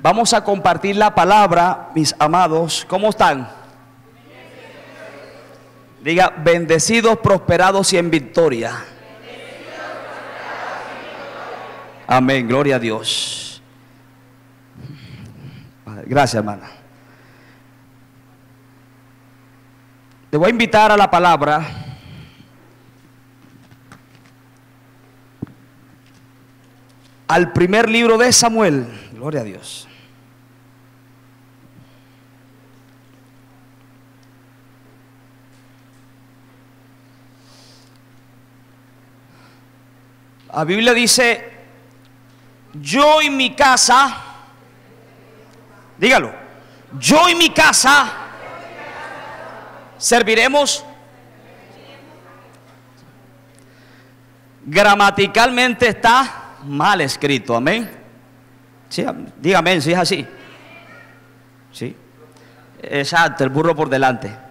Vamos a compartir la palabra, mis amados. ¿Cómo están? Diga, bendecidos, prosperados y en victoria. Amén, gloria a Dios. Gracias, hermana. Te voy a invitar a la palabra. Al primer libro de Samuel. Gloria a Dios. La Biblia dice: yo y mi casa, dígalo, yo y mi casa serviremos. Gramaticalmente está mal escrito, amén. Sí, dígame si es así. Sí, exacto, el burro por delante.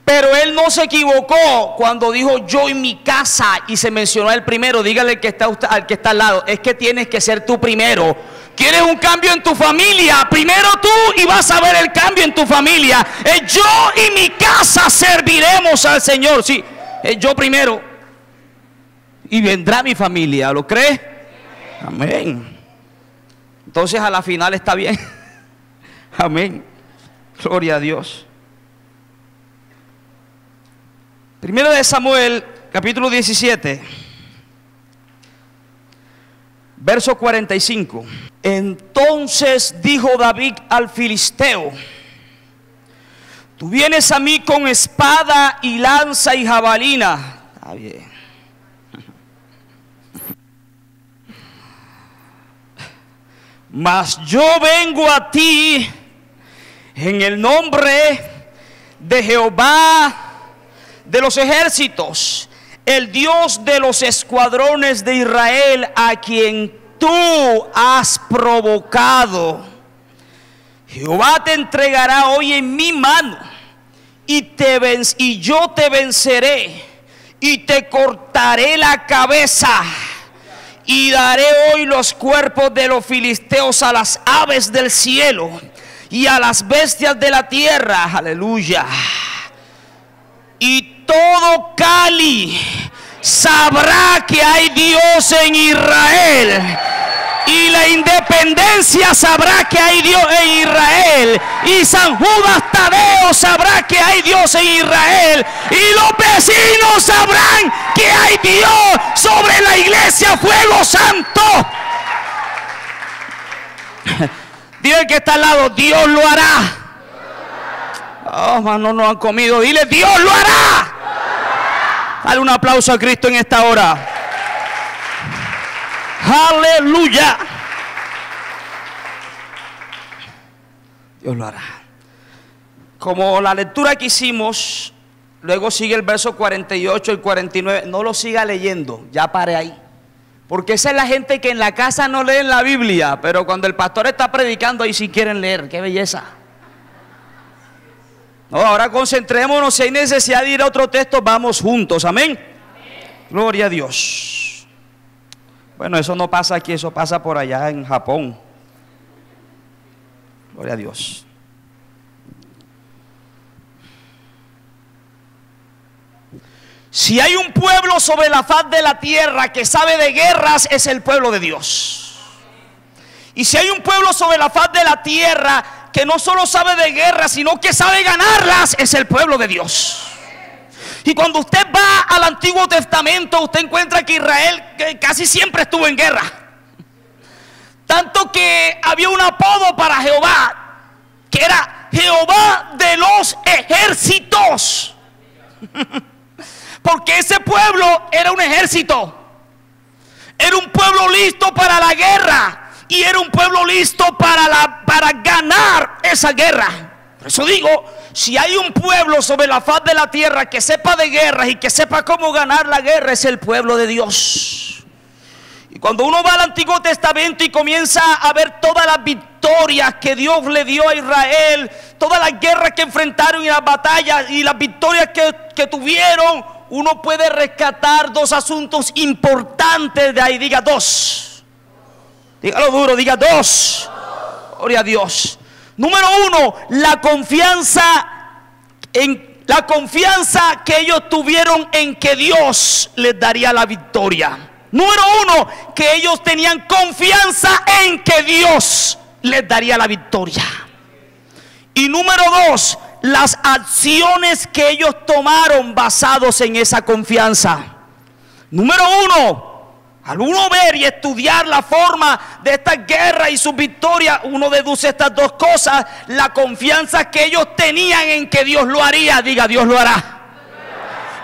Pero él no se equivocó cuando dijo yo y mi casa y se mencionó el primero. Dígale que al que está al lado, es que tienes que ser tú primero. ¿Quieres un cambio en tu familia? Primero tú y vas a ver el cambio en tu familia. Yo y mi casa serviremos al Señor. Sí, yo primero y vendrá mi familia. ¿Lo crees? Amén. Entonces a la final está bien. Amén. Gloria a Dios. Primero de Samuel, capítulo 17, verso 45. Entonces dijo David al filisteo: tú vienes a mí con espada y lanza y jabalina. Está bien. Mas yo vengo a ti en el nombre de Jehová de los ejércitos, el Dios de los escuadrones de Israel, a quien tú has provocado. Jehová te entregará hoy en mi mano y yo te venceré y te cortaré la cabeza y daré hoy los cuerpos de los filisteos a las aves del cielo y a las bestias de la tierra. Aleluya. Y todo Cali sabrá que hay Dios en Israel, y la Independencia sabrá que hay Dios en Israel, y San Judas Tadeo sabrá que hay Dios en Israel, y los vecinos sabrán que hay Dios sobre la iglesia Fuego Santo. Dile que está al lado: Dios lo hará. Oh, hermano, no han comido. Dile: Dios lo hará. Dale un aplauso a Cristo en esta hora. Aleluya. Dios lo hará. Como la lectura que hicimos, luego sigue el verso 48 y 49. No lo siga leyendo, ya pare ahí. Porque esa es la gente que en la casa no lee la Biblia, pero cuando el pastor está predicando, ahí sí quieren leer. ¡Qué belleza! No, ahora concentrémonos. Si hay necesidad de ir a otro texto, vamos juntos. Amén. Amén. Gloria a Dios. Bueno, eso no pasa aquí, eso pasa por allá en Japón. Gloria a Dios. Si hay un pueblo sobre la faz de la tierra que sabe de guerras, es el pueblo de Dios. Y si hay un pueblo sobre la faz de la tierra que no solo sabe de guerra, sino que sabe ganarlas, es el pueblo de Dios. Y cuando usted va al Antiguo Testamento, usted encuentra que Israel casi siempre estuvo en guerra. Tanto que había un apodo para Jehová, que era Jehová de los ejércitos. Porque ese pueblo era un ejército. Era un pueblo listo para la guerra. Y era un pueblo listo para ganar esa guerra. Por eso digo, si hay un pueblo sobre la faz de la tierra que sepa de guerras y que sepa cómo ganar la guerra, es el pueblo de Dios. Y cuando uno va al Antiguo Testamento y comienza a ver todas las victorias que Dios le dio a Israel, todas las guerras que enfrentaron y las batallas y las victorias que tuvieron, uno puede rescatar dos asuntos importantes de ahí. Diga dos. Dígalo duro, diga dos. Gloria a Dios. Número uno, la confianza que ellos tuvieron en que Dios les daría la victoria. Número uno, que ellos tenían confianza en que Dios les daría la victoria. Y número dos, las acciones que ellos tomaron basados en esa confianza. Número uno, al uno ver y estudiar la forma de esta guerra y su victoria, uno deduce estas dos cosas: la confianza que ellos tenían en que Dios lo haría. Diga, Dios lo hará.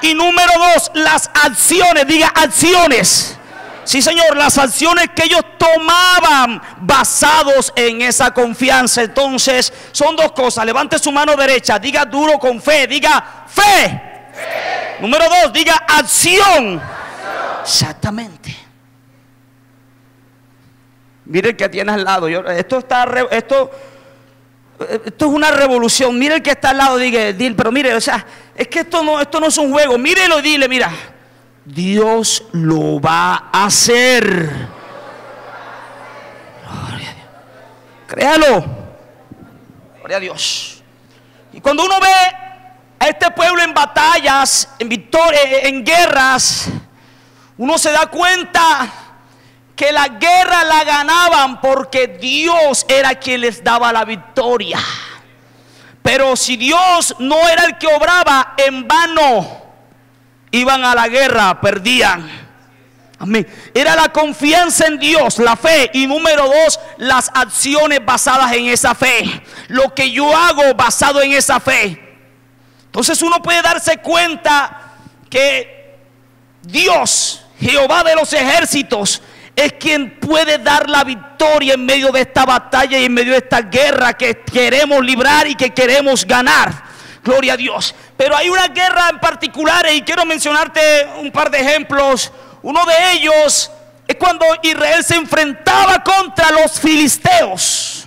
Y número dos, las acciones. Diga, acciones. Sí, Señor, las acciones que ellos tomaban basados en esa confianza. Entonces, son dos cosas. Levante su mano derecha, diga duro con fe. Diga, fe. Número dos, diga acción. Exactamente. Mire el que tiene al lado. Esto es una revolución. Mire el que está al lado. Dile, pero mire, o sea, es que esto no es un juego. Mírelo y dile, mira, Dios lo va a hacer. Gloria a Dios. Créalo. Gloria a Dios. Y cuando uno ve a este pueblo en batallas, en victorias, en guerras, uno se da cuenta que la guerra la ganaban porque Dios era quien les daba la victoria. Pero si Dios no era el que obraba, en vano iban a la guerra, perdían. Amén. Era la confianza en Dios, la fe. Y número dos, las acciones basadas en esa fe. Lo que yo hago basado en esa fe. Entonces uno puede darse cuenta que Dios, Jehová de los ejércitos, es quien puede dar la victoria en medio de esta batalla y en medio de esta guerra que queremos librar y que queremos ganar. Gloria a Dios. Pero hay una guerra en particular y quiero mencionarte un par de ejemplos. Uno de ellos es cuando Israel se enfrentaba contra los filisteos.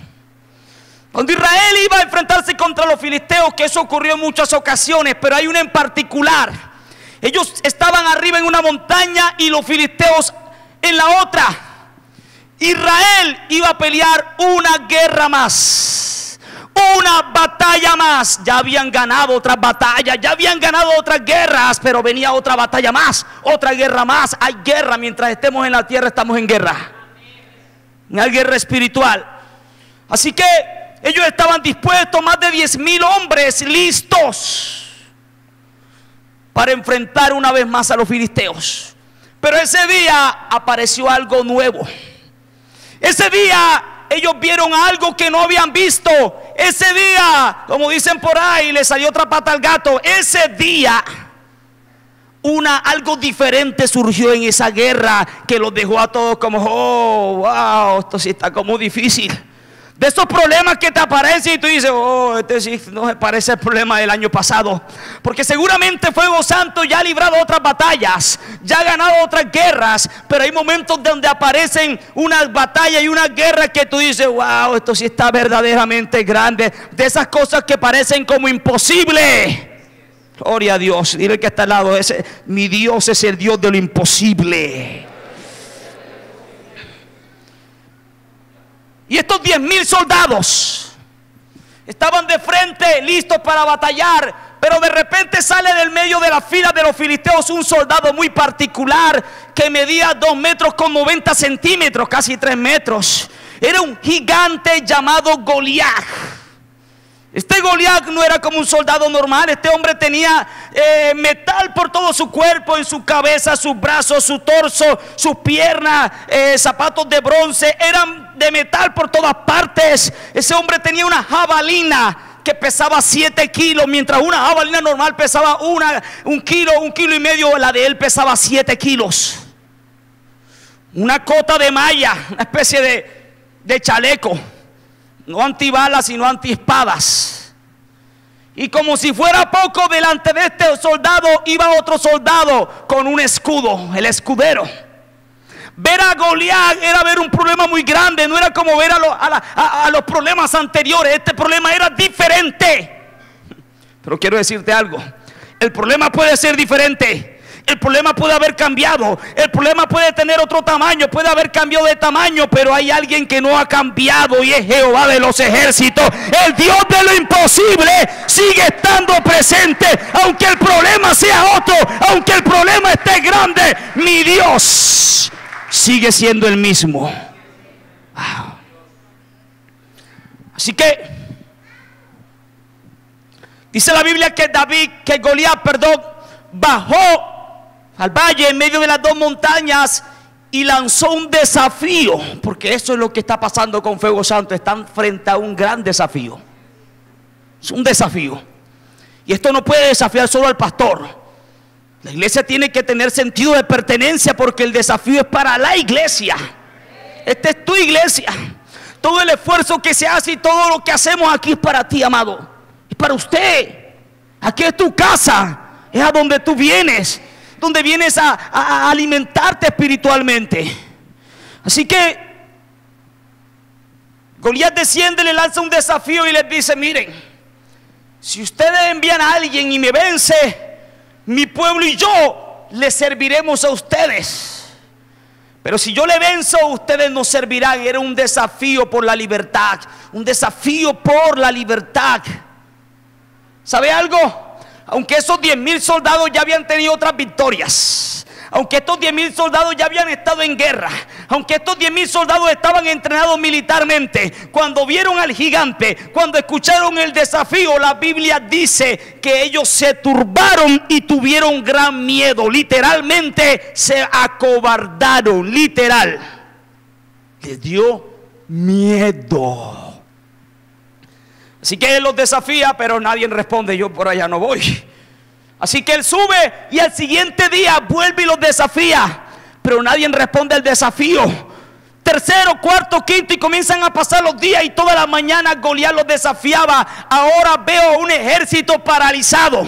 Cuando Israel iba a enfrentarse contra los filisteos, que eso ocurrió en muchas ocasiones, pero hay una en particular. Ellos estaban arriba en una montaña y los filisteos en la otra. Israel iba a pelear una guerra más, una batalla más. Ya habían ganado otras batallas, ya habían ganado otras guerras, pero venía otra batalla más, otra guerra más. Hay guerra, mientras estemos en la tierra estamos en guerra. Una guerra espiritual. Así que ellos estaban dispuestos, más de 10,000 hombres listos para enfrentar una vez más a los filisteos. Pero ese día apareció algo nuevo. Ese día ellos vieron algo que no habían visto. Ese día, como dicen por ahí, le salió otra pata al gato. Ese día algo diferente surgió en esa guerra que los dejó a todos como, oh, wow, esto sí está como difícil. De esos problemas que te aparecen y tú dices, oh, este sí no se parece al problema del año pasado. Porque seguramente Fuego Santo ya ha librado otras batallas, ya ha ganado otras guerras, pero hay momentos donde aparecen unas batallas y una guerra que tú dices, wow, esto sí está verdaderamente grande. De esas cosas que parecen como imposible. Gloria a Dios. Dile que está al lado, mi Dios es el Dios de lo imposible. Y estos 10,000 soldados estaban de frente, listos para batallar. Pero de repente sale del medio de la fila de los filisteos un soldado muy particular que medía 2 metros con 90 centímetros, casi 3 metros. Era un gigante llamado Goliat. Este Goliat no era como un soldado normal. Este hombre tenía metal por todo su cuerpo, en su cabeza, sus brazos, su torso, sus piernas, zapatos de bronce, eran de metal por todas partes. Ese hombre tenía una jabalina que pesaba 7 kilos, mientras una jabalina normal pesaba un kilo y medio, la de él pesaba 7 kilos. Una cota de malla, una especie de chaleco. No antibalas, sino antiespadas. Y como si fuera poco, delante de este soldado iba otro soldado con un escudo, el escudero. Ver a Goliat era ver un problema muy grande. No era como ver a los problemas anteriores. Este problema era diferente. Pero quiero decirte algo. El problema puede ser diferente El problema puede haber cambiado, el problema puede tener otro tamaño, puede haber cambiado de tamaño, pero hay alguien que no ha cambiado y es Jehová de los ejércitos. El Dios de lo imposible sigue estando presente, aunque el problema sea otro, aunque el problema esté grande, mi Dios sigue siendo el mismo. Wow. Así que dice la Biblia que Goliat, bajó al valle en medio de las dos montañas y lanzó un desafío, porque eso es lo que está pasando con Fuego Santo. Están frente a un gran desafío. Es un desafío, y esto no puede desafiar solo al pastor. La iglesia tiene que tener sentido de pertenencia, porque el desafío es para la iglesia. Esta es tu iglesia. Todo el esfuerzo que se hace y todo lo que hacemos aquí es para ti, amado. Es para usted. Aquí es tu casa, es a donde tú vienes, donde vienes a alimentarte espiritualmente. Así que Goliat desciende, le lanza un desafío y les dice: miren, si ustedes envían a alguien y me vence, mi pueblo y yo le serviremos a ustedes. Pero si yo le venzo, ustedes nos servirán. Era un desafío por la libertad, un desafío por la libertad. ¿Sabe algo? Aunque esos 10,000 soldados ya habían tenido otras victorias, aunque estos 10,000 soldados ya habían estado en guerra, aunque estos 10,000 soldados estaban entrenados militarmente, cuando vieron al gigante, cuando escucharon el desafío, la Biblia dice que ellos se turbaron y tuvieron gran miedo. Literalmente se acobardaron, literal. Les dio miedo. Así que él los desafía, pero nadie responde: yo por allá no voy. Así que él sube y al siguiente día vuelve y los desafía, pero nadie responde al desafío. Tercero, cuarto, quinto, y comienzan a pasar los días, y todas las mañanas Goliat los desafiaba. Ahora veo un ejército paralizado.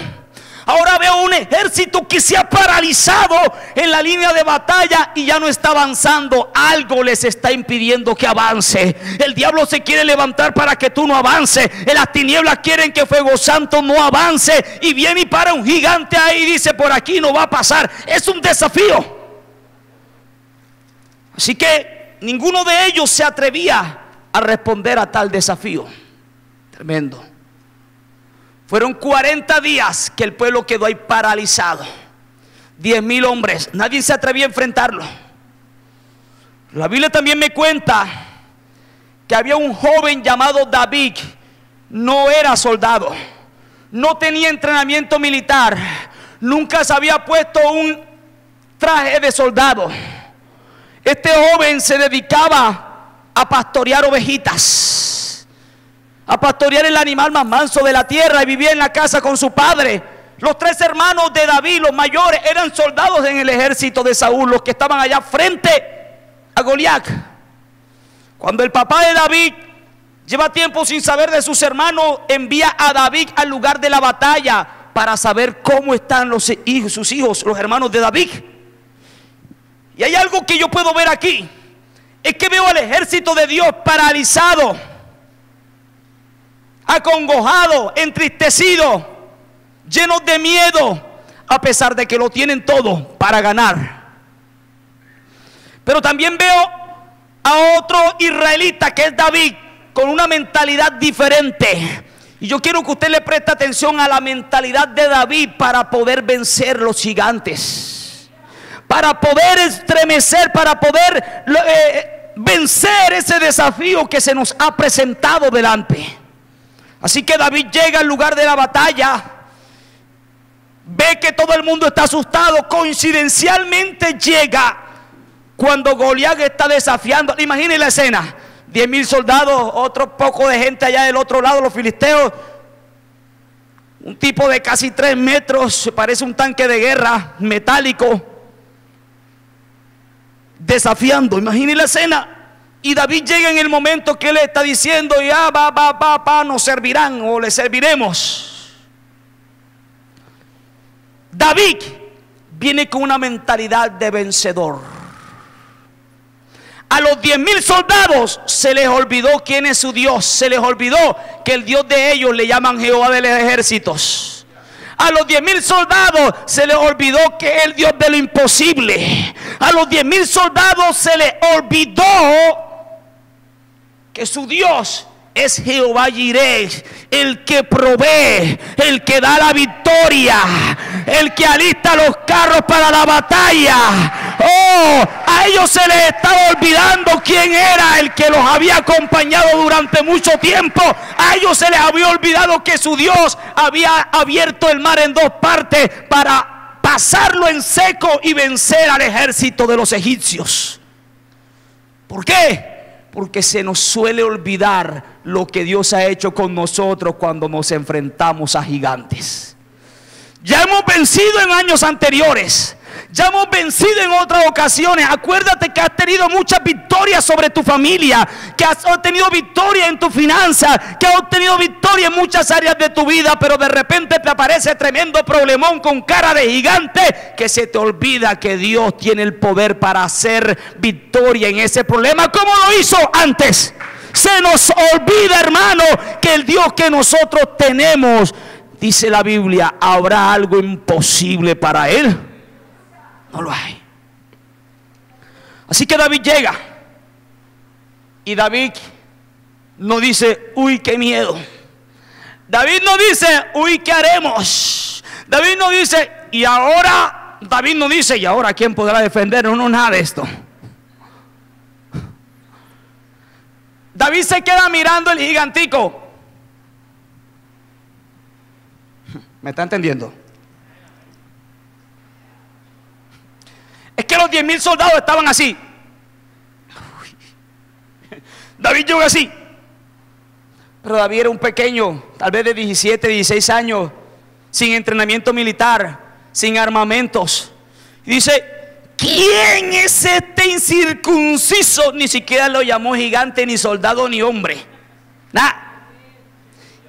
Ahora veo un ejército que se ha paralizado en la línea de batalla y ya no está avanzando. Algo les está impidiendo que avance. El diablo se quiere levantar para que tú no avances. En las tinieblas quieren que Fuego Santo no avance, y viene y para un gigante ahí y dice: por aquí no va a pasar. Es un desafío. Así que ninguno de ellos se atrevía a responder a tal desafío. Tremendo. Fueron 40 días que el pueblo quedó ahí paralizado. 10,000 hombres, nadie se atrevía a enfrentarlo. La Biblia también me cuenta que había un joven llamado David. No era soldado, no tenía entrenamiento militar, nunca se había puesto un traje de soldado. Este joven se dedicaba a pastorear ovejitas, a pastorear el animal más manso de la tierra, y vivía en la casa con su padre. Los 3 hermanos de David, los mayores, eran soldados en el ejército de Saúl, los que estaban allá frente a Goliat. Cuando el papá de David lleva tiempo sin saber de sus hermanos, envía a David al lugar de la batalla para saber cómo están sus hijos, los hermanos de David. Y hay algo que yo puedo ver aquí, es que veo al ejército de Dios paralizado, acongojado, entristecido, llenos de miedo, a pesar de que lo tienen todo para ganar. Pero también veo a otro israelita, que es David, con una mentalidad diferente. Y yo quiero que usted le preste atención a la mentalidad de David para poder vencer los gigantes, para poder estremecer, para poder vencer ese desafío que se nos ha presentado delante. Así que David llega al lugar de la batalla, ve que todo el mundo está asustado. Coincidencialmente llega cuando Goliat está desafiando. Imaginen la escena: 10,000 soldados, otro poco de gente allá del otro lado, los filisteos. Un tipo de casi 3 metros, parece un tanque de guerra metálico, desafiando. Imaginen la escena. Y David llega en el momento que él está diciendo: ya nos servirán o le serviremos. David viene con una mentalidad de vencedor. A los 10,000 soldados se les olvidó quién es su Dios. Se les olvidó que el Dios de ellos le llaman Jehová de los ejércitos. A los 10,000 soldados se les olvidó que es el Dios de lo imposible. A los 10,000 soldados se les olvidó que su Dios es Jehová Jireh, el que provee, el que da la victoria, el que alista los carros para la batalla. Oh, a ellos se les estaba olvidando quién era el que los había acompañado durante mucho tiempo. A ellos se les había olvidado que su Dios había abierto el mar en dos partes para pasarlo en seco y vencer al ejército de los egipcios. ¿Por qué? Porque se nos suele olvidar lo que Dios ha hecho con nosotros cuando nos enfrentamos a gigantes. Ya hemos vencido en años anteriores, ya hemos vencido en otras ocasiones. Acuérdate que has tenido muchas victorias sobre tu familia, que has obtenido victoria en tu finanza, que has obtenido victoria en muchas áreas de tu vida, pero de repente te aparece tremendo problemón con cara de gigante, que se te olvida que Dios tiene el poder para hacer victoria en ese problema como lo hizo antes. Se nos olvida, hermano, que el Dios que nosotros tenemos, dice la Biblia, ¿habrá algo imposible para Él? No lo hay. Así que David llega, y David no dice, uy, qué miedo. David no dice, uy, ¿qué haremos? David no dice, y ahora, David no dice, y ahora ¿quién podrá defendernos? No, nada de esto. David se queda mirando el gigantico. ¿Me está entendiendo? Es que los 10,000 soldados estaban así. David llegó así. Pero David era un pequeño, tal vez de 17, 16 años, sin entrenamiento militar, sin armamentos. Y dice, ¿quién es este incircunciso? Ni siquiera lo llamó gigante, ni soldado, ni hombre. Nada.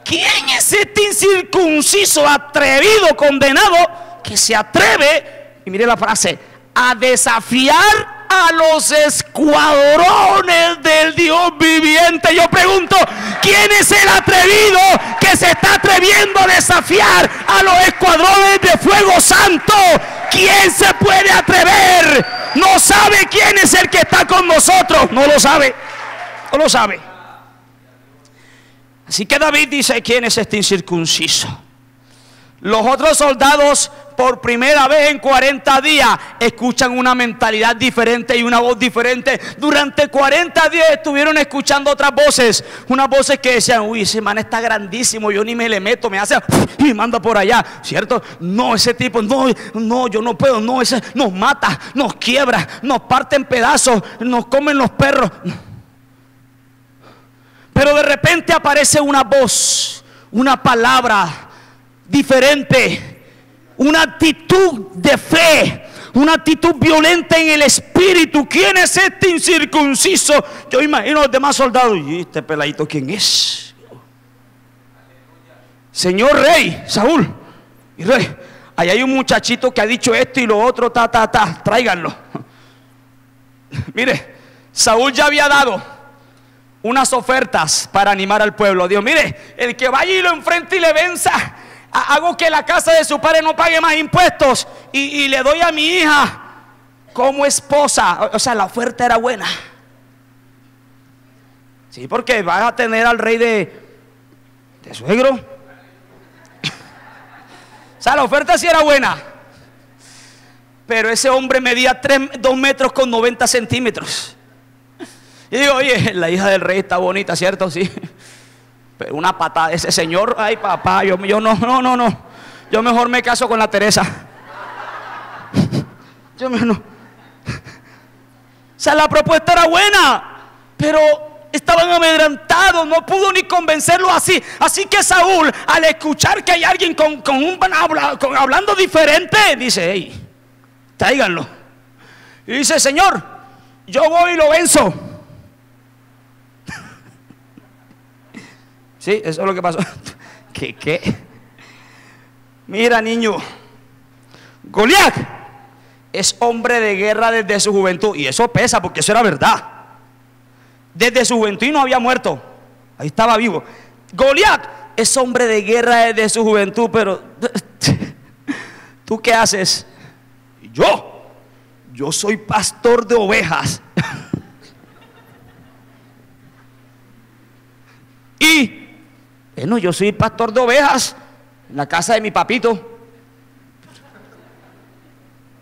¿Quién es este incircunciso, atrevido, condenado, que se atreve, y mire la frase, a desafiar a los escuadrones del Dios viviente? Yo pregunto, ¿quién es el atrevido que se está atreviendo a desafiar a los escuadrones de fuego santo? ¿Quién se puede atrever? No sabe quién es el que está con nosotros. No lo sabe. No lo sabe. Así que David dice, ¿quién es este incircunciso? Los otros soldados, por primera vez en 40 días, escuchan una mentalidad diferente y una voz diferente. Durante 40 días estuvieron escuchando otras voces. Unas voces que decían, uy, ese man está grandísimo, yo ni me le meto, me hace y me manda por allá, ¿cierto? No, ese tipo, no, yo no puedo, no, ese nos mata, nos quiebra, nos parte en pedazos, nos comen los perros. Pero de repente aparece una voz, una palabra diferente, una actitud de fe, una actitud violenta en el espíritu. ¿Quién es este incircunciso? Yo imagino a los demás soldados, ¿y este peladito quién es? Señor rey, Saúl, y rey, ahí hay un muchachito que ha dicho esto y lo otro, tráiganlo. Mire, Saúl ya había dado unas ofertas para animar al pueblo. Dios, mire, el que vaya y lo enfrente y le venza, hago que la casa de su padre no pague más impuestos y le doy a mi hija como esposa. O sea, la oferta era buena. Sí, porque vas a tener al rey de suegro. O sea, la oferta sí era buena. Pero ese hombre medía 2 metros con 90 centímetros. Y digo, oye, la hija del rey está bonita, ¿cierto? Sí. Pero una patada de ese señor, ay papá, yo no. Yo mejor me caso con la Teresa. Yo no. O sea, la propuesta era buena, pero estaban amedrentados, no pudo ni convencerlo así. Así que Saúl, al escuchar que hay alguien hablando diferente, dice, hey, tráiganlo. Y dice, Señor, yo voy y lo venzo. Sí, eso es lo que pasó. ¿Qué? Mira, niño, Goliat es hombre de guerra desde su juventud. Y eso pesa, porque eso era verdad. Desde su juventud y no había muerto. Ahí estaba vivo. Goliat es hombre de guerra desde su juventud, pero ¿tú qué haces? Yo soy pastor de ovejas. Y, bueno, yo soy pastor de ovejas en la casa de mi papito.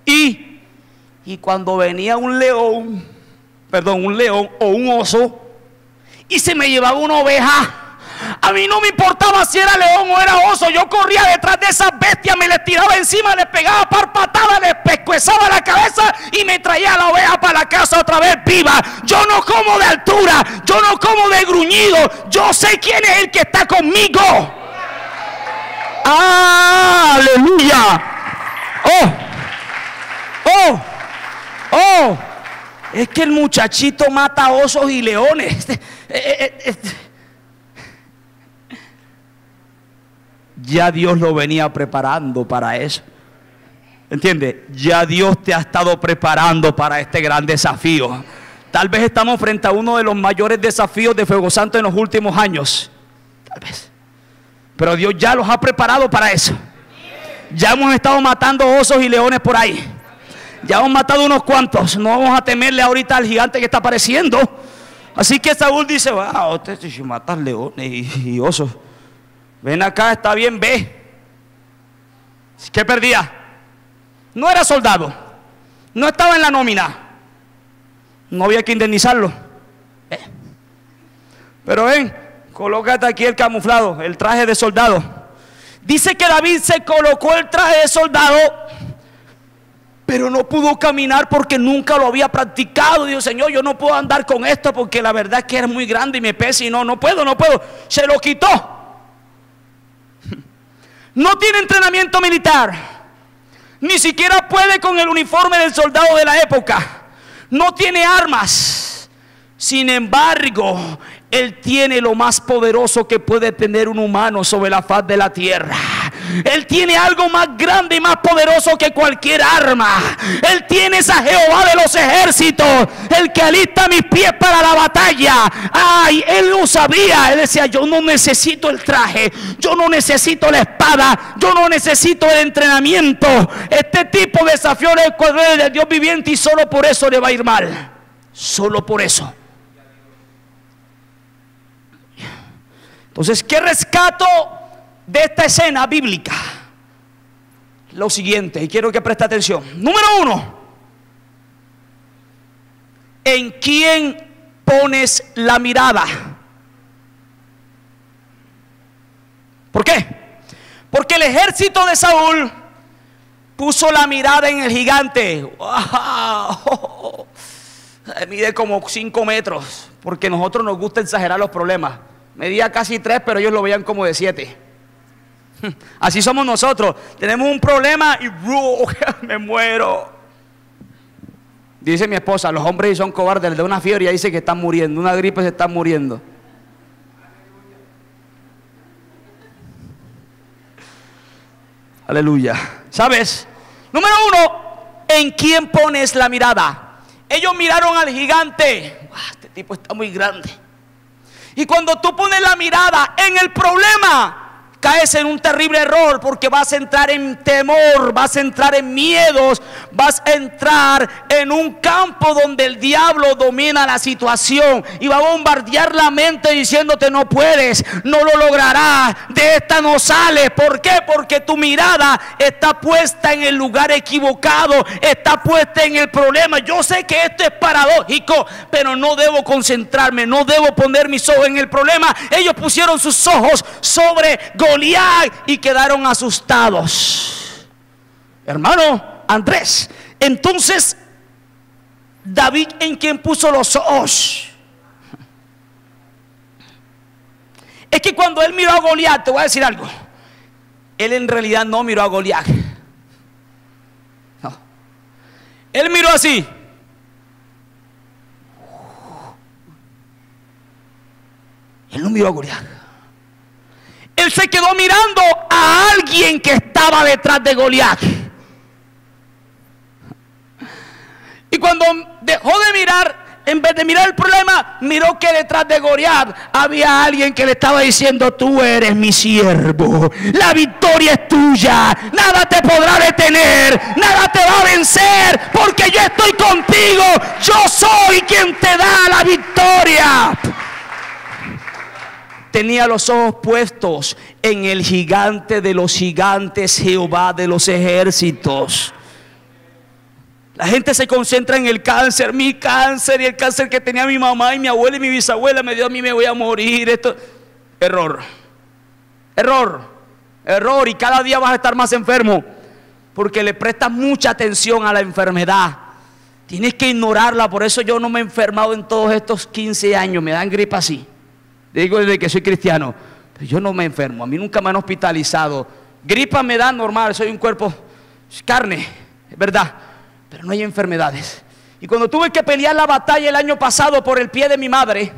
Y cuando venía un león o un oso y se me llevaba una oveja, a mí no me importaba si era león o era oso. Yo corría detrás de esas bestias, me les tiraba encima, les pegaba par patadas, les pescuezaba la cabeza y me traía la oveja para la casa otra vez viva. Yo no como de altura, yo no como de gruñido, yo sé quién es el que está conmigo. ¡Aleluya! ¡Oh! Es que el muchachito mata osos y leones. Ya Dios lo venía preparando para eso. ¿Entiende? Ya Dios te ha estado preparando para este gran desafío. Tal vez estamos frente a uno de los mayores desafíos de Fuego Santo en los últimos años. Tal vez. Pero Dios ya los ha preparado para eso. Ya hemos estado matando osos y leones por ahí. Ya hemos matado unos cuantos. No vamos a temerle ahorita al gigante que está apareciendo. Así que Saúl dice: wow, usted si matas leones y osos, ven acá, está bien, ve. ¿Qué perdía? No era soldado, no estaba en la nómina, no había que indemnizarlo. Pero ven, colócate aquí el camuflado, el traje de soldado. Dice que David se colocó el traje de soldado, pero no pudo caminar porque nunca lo había practicado. Dijo: Señor, yo no puedo andar con esto porque la verdad es que es muy grande y me pesa y no puedo. Se lo quitó. No tiene entrenamiento militar, ni siquiera puede con el uniforme del soldado de la época. No tiene armas. Sin embargo, él tiene lo más poderoso que puede tener un humano sobre la faz de la tierra. Él tiene algo más grande y más poderoso que cualquier arma. Él tiene esa Jehová de los ejércitos, el que alista mis pies para la batalla. Ay, él lo sabía. Él decía: yo no necesito el traje, yo no necesito la espada, yo no necesito el entrenamiento. Este tipo de desafío es el poder de Dios viviente y solo por eso le va a ir mal. Solo por eso. Entonces, ¿qué rescato de esta escena bíblica? Lo siguiente, y quiero que preste atención. Número 1, ¿en quién pones la mirada? ¿Por qué? Porque el ejército de Saúl puso la mirada en el gigante. ¡Wow! Mide como 5 metros, porque a nosotros nos gusta exagerar los problemas. Medía casi 3, pero ellos lo veían como de 7. Así somos nosotros. Tenemos un problema y me muero. Dice mi esposa: los hombres son cobardes, les da una fiebre y ya dice que están muriendo, una gripe, se están muriendo. Aleluya. ¿Sabes? Número 1, ¿en quién pones la mirada? Ellos miraron al gigante. Este tipo está muy grande. Y cuando tú pones la mirada en el problema, caes en un terrible error, porque vas a entrar en temor, vas a entrar en miedos, vas a entrar en un campo donde el diablo domina la situación y va a bombardear la mente diciéndote: no puedes, no lo lograrás, de esta no sales. ¿Por qué? Porque tu mirada está puesta en el lugar equivocado, está puesta en el problema. Yo sé que esto es paradójico, pero no debo concentrarme, no debo poner mis ojos en el problema. Ellos pusieron sus ojos sobre Goliat y quedaron asustados. Hermano Andrés, entonces David, ¿en quién puso los ojos? Es que cuando él miró a Goliat, te voy a decir algo, él en realidad no miró a Goliat. No. Él miró así. Él no miró a Goliat. Él se quedó mirando a alguien que estaba detrás de Goliat. Y cuando dejó de mirar en vez de mirar el problema, miró que detrás de Goliat había alguien que le estaba diciendo: tú eres mi siervo, la victoria es tuya, nada te podrá detener, nada te va a vencer, porque yo estoy contigo, yo soy quien te da la victoria. Tenía los ojos puestos en el gigante de los gigantes, Jehová de los ejércitos. La gente se concentra en el cáncer, mi cáncer y el cáncer que tenía mi mamá y mi abuela y mi bisabuela me dio a mí, me voy a morir. Esto, error, y cada día vas a estar más enfermo porque le prestas mucha atención a la enfermedad. Tienes que ignorarla. Por eso yo no me he enfermado en todos estos 15 años, me dan gripa así. Digo desde que soy cristiano, pero yo no me enfermo, a mí nunca me han hospitalizado. Gripa me da normal, soy un cuerpo, carne, es verdad, pero no hay enfermedades. Y cuando tuve que pelear la batalla el año pasado por el pie de mi madre,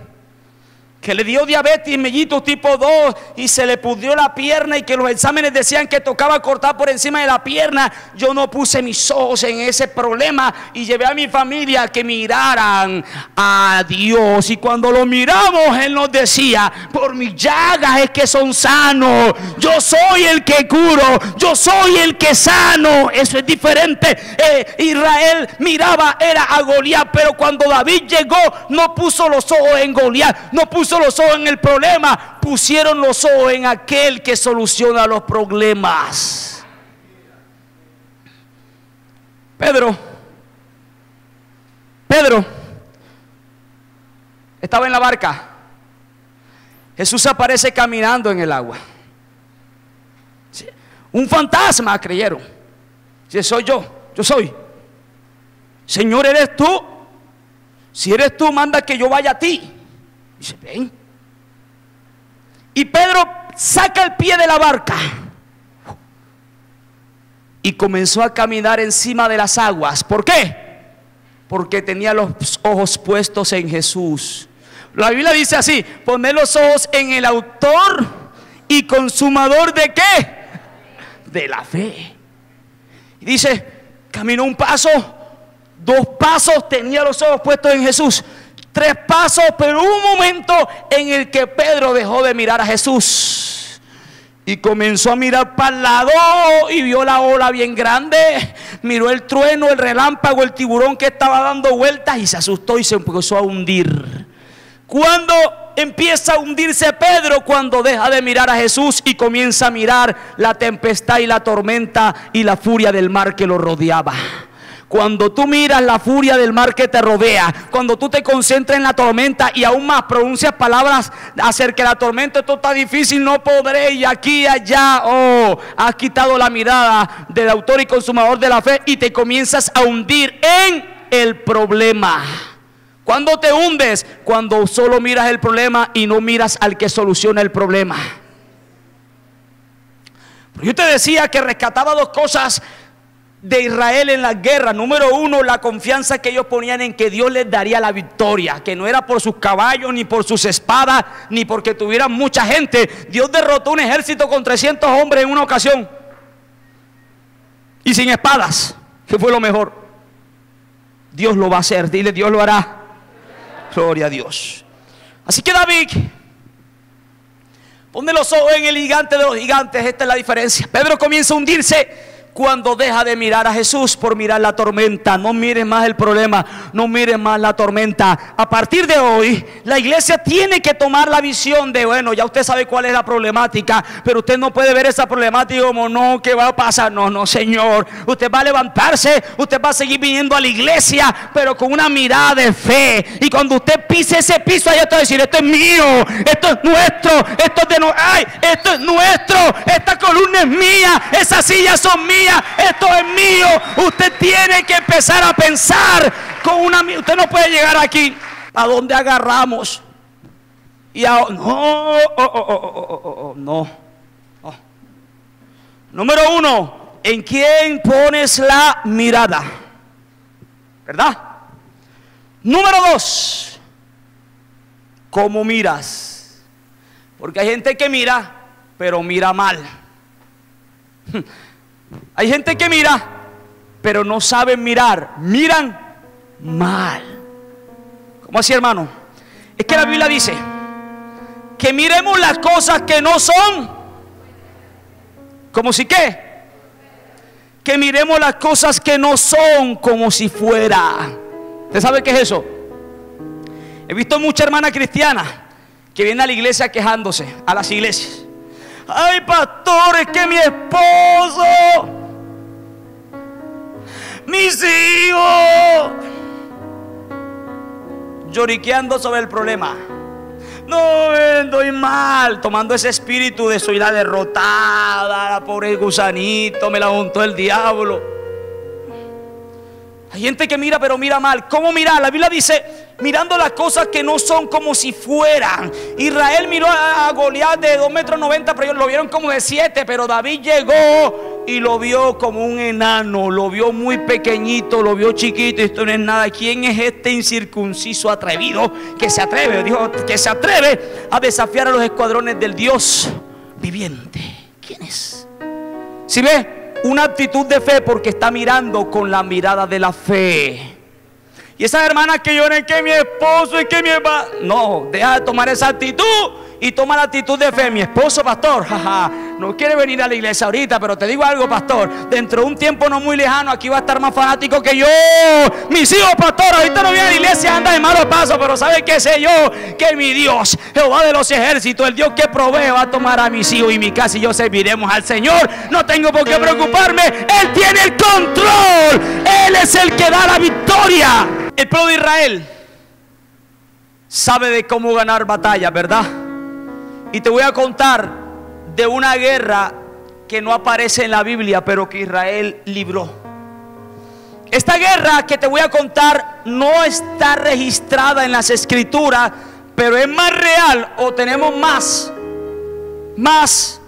que le dio diabetes mellitus tipo 2 y se le pudrió la pierna, y que los exámenes decían que tocaba cortar por encima de la pierna, yo no puse mis ojos en ese problema y llevé a mi familia a que miraran a Dios. Y cuando lo miramos, Él nos decía: por mis llagas es que son sanos, yo soy el que curo, yo soy el que sano. Eso es diferente. Israel miraba era a Goliat, pero cuando David llegó no puso los ojos en Goliat, no puso los ojos en el problema, pusieron los ojos en aquel que soluciona los problemas. Pedro estaba en la barca. Jesús aparece caminando en el agua. Sí, un fantasma, creyeron. Si soy yo soy. Señor, ¿eres tú? Si eres tú, manda que yo vaya a ti. Dice: ven. Y Pedro saca el pie de la barca y comenzó a caminar encima de las aguas. ¿Por qué? Porque tenía los ojos puestos en Jesús. La Biblia dice así: poner los ojos en el autor y consumador ¿de qué? De la fe. Y dice, caminó un paso, 2 pasos, tenía los ojos puestos en Jesús. 3 pasos, pero hubo un momento en el que Pedro dejó de mirar a Jesús y comenzó a mirar para el lado y vio la ola bien grande, miró el trueno, el relámpago, el tiburón que estaba dando vueltas y se asustó y se empezó a hundir. ¿Cuándo empieza a hundirse Pedro? Cuando deja de mirar a Jesús y comienza a mirar la tempestad y la tormenta y la furia del mar que lo rodeaba. Cuando tú miras la furia del mar que te rodea, cuando tú te concentras en la tormenta y aún más pronuncias palabras acerca de la tormenta: esto está difícil, no podré, y aquí y allá, has quitado la mirada del autor y consumador de la fe y te comienzas a hundir en el problema. ¿Cuándo te hundes? Cuando solo miras el problema y no miras al que soluciona el problema. Pero yo te decía que rescataba 2 cosas de Israel en la guerra. Número 1, la confianza que ellos ponían en que Dios les daría la victoria, que no era por sus caballos, ni por sus espadas, ni porque tuvieran mucha gente. Dios derrotó un ejército con 300 hombres en una ocasión y sin espadas, que fue lo mejor. Dios lo va a hacer, dile: Dios lo hará. Gloria a Dios. Así que David pone los ojos en el gigante de los gigantes. Esta es la diferencia. Pedro comienza a hundirse cuando deja de mirar a Jesús por mirar la tormenta. No mires más el problema, no mires más la tormenta. A partir de hoy, la iglesia tiene que tomar la visión de, bueno, ya usted sabe cuál es la problemática, pero usted no puede ver esa problemática como, no, ¿qué va a pasar? No, Señor, usted va a levantarse, usted va a seguir viniendo a la iglesia, pero con una mirada de fe. Y cuando usted pise ese piso, allá usted va a decir: esto es mío, esto es nuestro, esto es de esto es nuestro, esta columna es mía, esas sillas son mías, esto es mío. Usted tiene que empezar a pensar con una. Usted no puede llegar aquí: ¿a dónde agarramos? Y no. Número 1, ¿en quién pones la mirada? ¿Verdad? Número 2, ¿cómo miras? Porque hay gente que mira, pero mira mal. Hay gente que mira, pero no saben mirar, miran mal. ¿Cómo así, hermano? Es que la Biblia dice que miremos las cosas que no son. ¿Cómo si qué? Que miremos las cosas que no son como si fuera. ¿Usted sabe qué es eso? He visto muchas hermanas cristianas que vienen a la iglesia quejándose, a las iglesias. Ay, pastor, es que mi esposo, mis hijos, lloriqueando sobre el problema. No, estoy mal, tomando ese espíritu de soy la derrotada, la pobre gusanito, me la montó el diablo. Hay gente que mira, pero mira mal. ¿Cómo mirar? La Biblia dice, mirando las cosas que no son como si fueran. Israel miró a Goliat de 2,90 metros, pero ellos lo vieron como de 7. Pero David llegó y lo vio como un enano, lo vio muy pequeñito, lo vio chiquito. Esto no es nada. ¿Quién es este incircunciso atrevido que se atreve, dijo, que se atreve a desafiar a los escuadrones del Dios viviente? ¿Quién es? ¿Sí ve? Una actitud de fe, porque está mirando con la mirada de la fe. Y esas hermanas que lloran que mi esposo y que mi hermano, no, deja de tomar esa actitud y toma la actitud de fe. Mi esposo, pastor, jaja, no quiere venir a la iglesia ahorita, pero te digo algo, pastor, dentro de un tiempo no muy lejano aquí va a estar más fanático que yo. Mis hijos, pastor, ahorita no viene a la iglesia, anda de malos pasos, pero ¿sabe qué sé yo? Que mi Dios, Jehová de los ejércitos, el Dios que provee, va a tomar a mis hijos y mi casa y yo serviremos al Señor. No tengo por qué preocuparme, Él tiene el control, Él es el que da la victoria. El pueblo de Israel sabe de cómo ganar batallas, ¿verdad? Y te voy a contar de una guerra que no aparece en la Biblia, pero que Israel libró. Esta guerra que te voy a contar no está registrada en las escrituras, pero es más real, o tenemos más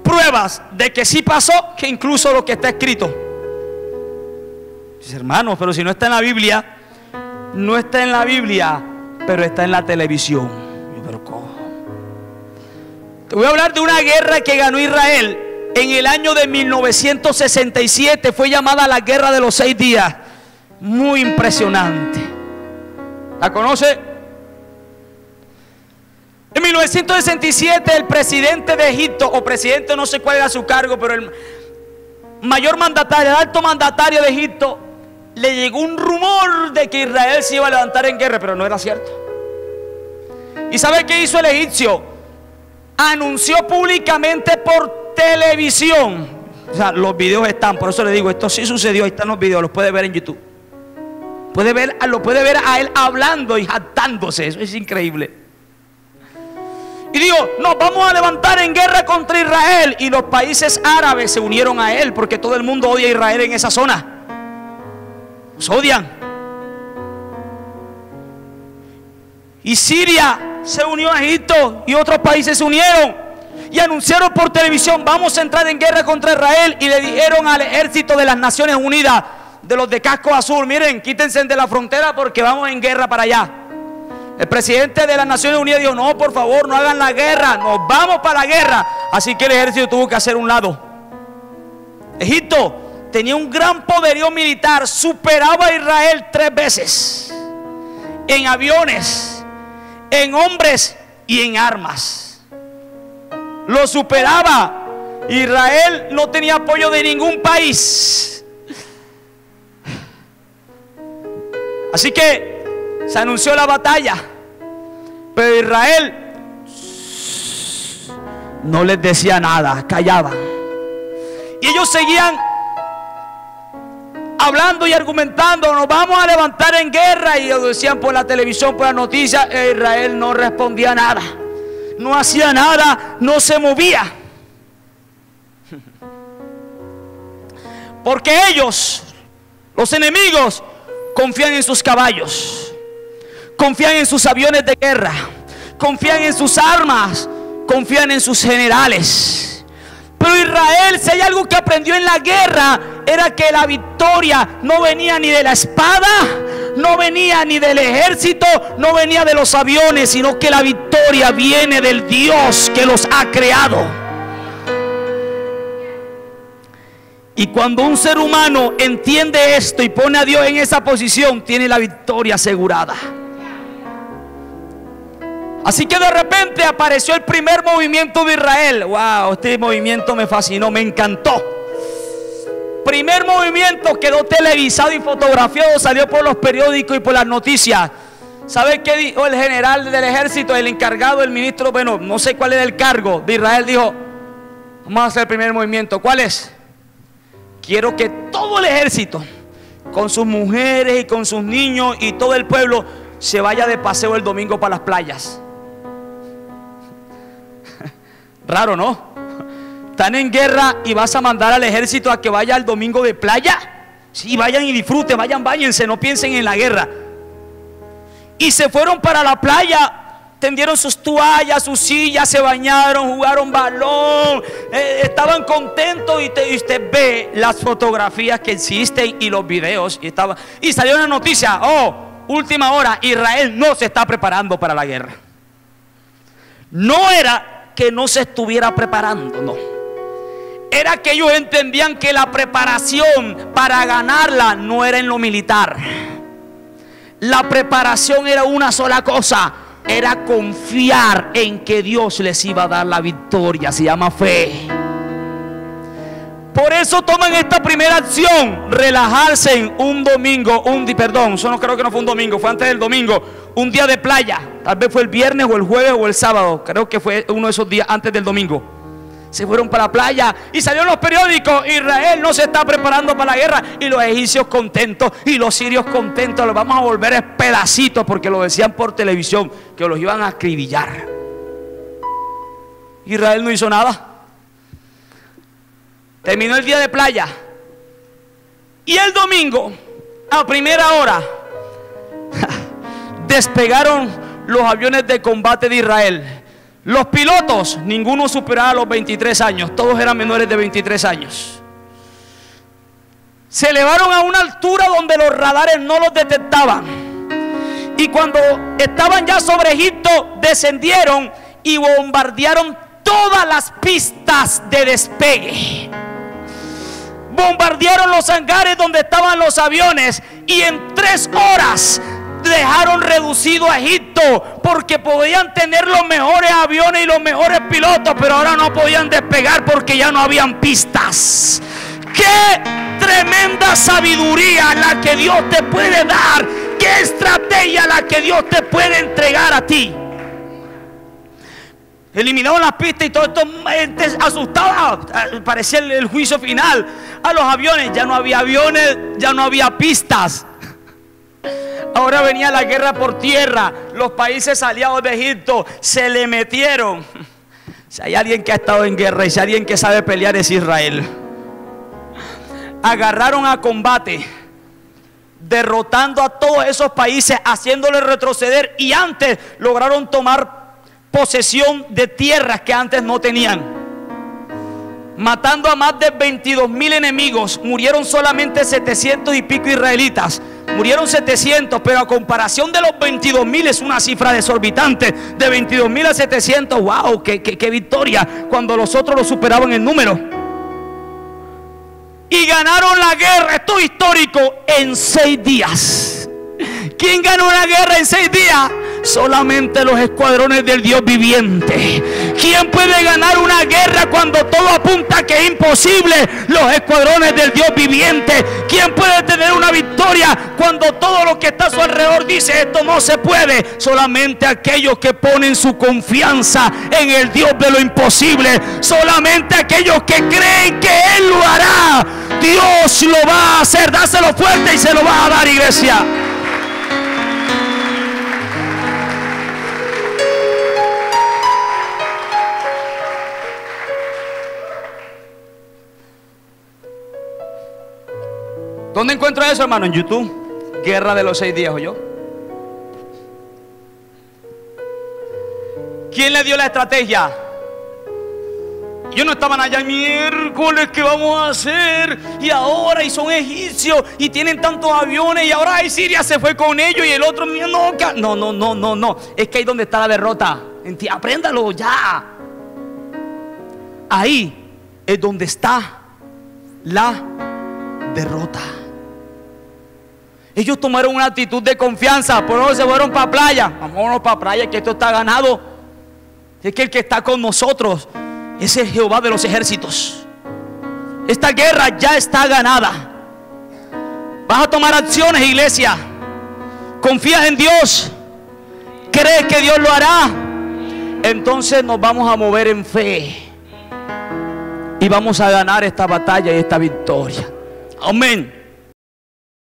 pruebas de que sí pasó que incluso lo que está escrito. Dice, hermanos, pero si no está en la Biblia, no está en la Biblia, pero está en la televisión. Pero ¿cómo? Te voy a hablar de una guerra que ganó Israel en el año de 1967. Fue llamada la Guerra de los 6 días. Muy impresionante. ¿La conoce? En 1967 el presidente de Egipto, o presidente, no sé cuál era su cargo, pero el mayor mandatario, el alto mandatario de Egipto, le llegó un rumor de que Israel se iba a levantar en guerra, pero no era cierto. ¿Y sabe qué hizo el egipcio? Anunció públicamente por televisión. O sea, los videos están, por eso le digo, esto sí sucedió, ahí están los videos, los puede ver en YouTube. Lo puede ver a él hablando y jactándose, eso es increíble. Y digo, nos vamos a levantar en guerra contra Israel. Y los países árabes se unieron a él, porque todo el mundo odia a Israel en esa zona. Los odian. Y Siria se unió a Egipto y otros países se unieron y anunciaron por televisión, vamos a entrar en guerra contra Israel. Y le dijeron al ejército de las Naciones Unidas, de los de casco azul, miren, quítense de la frontera porque vamos en guerra para allá. El presidente de las Naciones Unidas dijo, no, por favor, no hagan la guerra, nos vamos para la guerra. Así que el ejército tuvo que hacer un lado. Egipto tenía un gran poderío militar, superaba a Israel 3 veces en aviones, en hombres y en armas. Lo superaba. Israel no tenía apoyo de ningún país. Así que se anunció la batalla, pero Israel no les decía nada, callaban. Y ellos seguían hablando y argumentando, nos vamos a levantar en guerra. Y ellos decían por la televisión, por la noticia, e Israel no respondía nada, no hacía nada, no se movía. Porque ellos, los enemigos, confían en sus caballos, confían en sus aviones de guerra, confían en sus armas, confían en sus generales. Pero Israel, si hay algo que aprendió en la guerra, era que la victoria no venía ni de la espada, no venía ni del ejército, no venía de los aviones, sino que la victoria viene del Dios que los ha creado. Y cuando un ser humano entiende esto y pone a Dios en esa posición, tiene la victoria asegurada. Así que de repente apareció el primer movimiento de Israel. Wow, este movimiento me fascinó, me encantó. Primer movimiento, quedó televisado y fotografiado, salió por los periódicos y por las noticias. ¿Sabe qué dijo el general del ejército, el encargado, el ministro? Bueno, no sé cuál era el cargo de Israel. Dijo: vamos a hacer el primer movimiento. ¿Cuál es? Quiero que todo el ejército, con sus mujeres y con sus niños y todo el pueblo, se vaya de paseo el domingo para las playas. Raro, ¿no? Están en guerra y vas a mandar al ejército a que vaya el domingo de playa. Sí, vayan y disfruten, vayan, báñense, no piensen en la guerra. Y se fueron para la playa, tendieron sus toallas, sus sillas, se bañaron, jugaron balón, estaban contentos. Y usted ve las fotografías que existen y los videos. Y salió una noticia: oh, última hora, Israel no se está preparando para la guerra. No era que no se estuviera preparando, no. Era que ellos entendían que la preparación para ganarla no era en lo militar. La preparación era una sola cosa: era confiar en que Dios les iba a dar la victoria. Se llama fe. Por eso toman esta primera acción: relajarse en un domingo, eso no, creo que no fue un domingo, fue antes del domingo, un día de playa. Tal vez fue el viernes o el jueves o el sábado, creo que fue uno de esos días antes del domingo. Se fueron para la playa y salieron los periódicos: Israel no se está preparando para la guerra. Y los egipcios contentos y los sirios contentos. Los vamos a volver pedacitos, porque lo decían por televisión, que los iban a acribillar. Israel no hizo nada. Terminó el día de playa y el domingo, a primera hora, despegaron los aviones de combate de Israel. Los pilotos, ninguno superaba los 23 años, todos eran menores de 23 años. Se elevaron a una altura donde los radares no los detectaban. Y cuando estaban ya sobre Egipto, descendieron y bombardearon todas las pistas de despegue. Bombardearon los hangares donde estaban los aviones, y en 3 horas dejaron reducido a Egipto, porque podían tener los mejores aviones y los mejores pilotos, pero ahora no podían despegar porque ya no habían pistas. ¡Qué tremenda sabiduría la que Dios te puede dar! ¡Qué estrategia la que Dios te puede entregar a ti! Eliminaron las pistas y todo esto, gente asustada. Parecía el juicio final a los aviones. Ya no había aviones, ya no había pistas. Ahora venía la guerra por tierra. Los países aliados de Egipto se le metieron. Si hay alguien que ha estado en guerra y si hay alguien que sabe pelear, es Israel. Agarraron a combate, derrotando a todos esos países, haciéndoles retroceder, y antes lograron tomar posesión de tierras que antes no tenían, matando a más de 22,000 enemigos. Murieron solamente 700 y pico israelitas. Murieron 700, pero a comparación de los 22,000 es una cifra desorbitante. De 22,000 a 700, wow, qué victoria, cuando los otros lo superaban en número. Y ganaron la guerra, esto es histórico, en 6 días. ¿Quién ganó la guerra en 6 días? Solamente los escuadrones del Dios viviente. ¿Quién puede ganar una guerra cuando todo apunta que es imposible? Los escuadrones del Dios viviente. ¿Quién puede tener una victoria cuando todo lo que está a su alrededor dice esto no se puede? Solamente aquellos que ponen su confianza en el Dios de lo imposible. Solamente aquellos que creen que Él lo hará. Dios lo va a hacer. Dáselo fuerte y se lo va a dar, iglesia. ¿Dónde encuentro eso, hermano? En YouTube. Guerra de los 6 días, ¿o yo? ¿Quién le dio la estrategia? Ellos no estaban allá en miércoles, ¿qué vamos a hacer? Y ahora, y son egipcios, y tienen tantos aviones, y ahora Siria se fue con ellos, y el otro, no. Es que ahí donde está la derrota. Apréndalo ya. Ahí es donde está la derrota. Ellos tomaron una actitud de confianza. Por eso se fueron para playa. Vámonos para playa, que esto está ganado. Es que el que está con nosotros es el Jehová de los ejércitos. Esta guerra ya está ganada. Vas a tomar acciones, iglesia. Confías en Dios. Crees que Dios lo hará. Entonces nos vamos a mover en fe. Y vamos a ganar esta batalla y esta victoria. Amén.